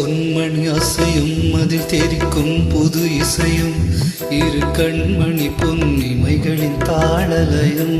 பொன்மணி அசையும் அதில் தெரிக்கும் புது இசையும் இரு கண்மணி பொன்னிமைகளின் தாளலயம்.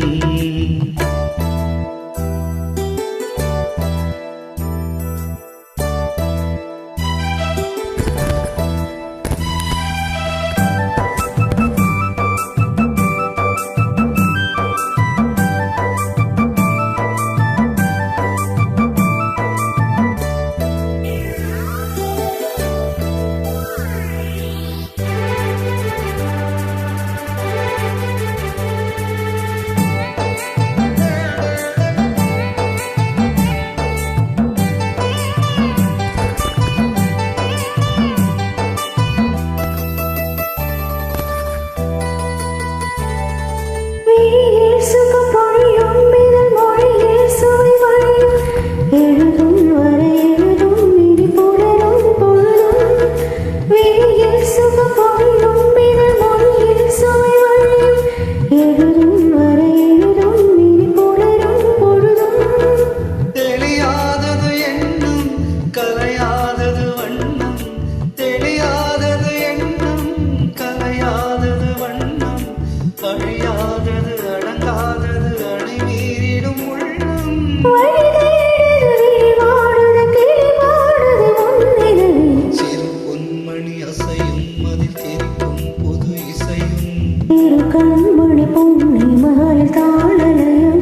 கண்மணி பொன்னி மகள் தாளலயம்.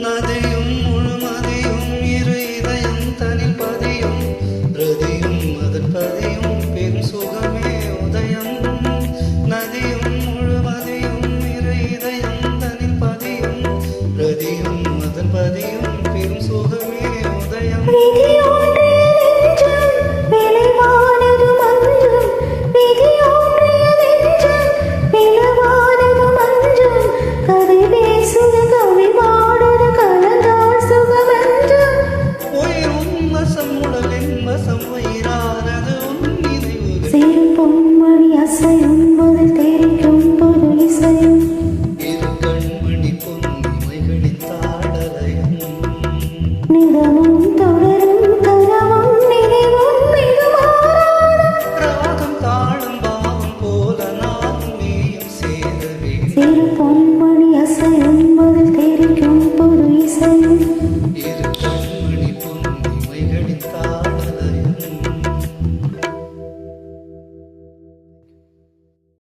நதியும் முழுமதியும் இரு இதயம் தனில் பதியும் ரதியும் அதன் பதியும் பெரும் சுகமே உதயம். நதியும் முழுமதியும் இரு இதயம் தனில் பதியும் ரதியும் அதன் பதியும் பெரும் சுகமே உதயம். பொன்மணி அசையும் அதில் தெரிக்கும் புது இசையும் இரு கண்மணி பொன்னிமைகளின் தாளலயம். நிதமும் தொடரும் கரமும் நினைவும் ராகம் தாளம் பாவம் போல நாமும் நீயும் சேரவே சிறு பொன்மணி அசையும்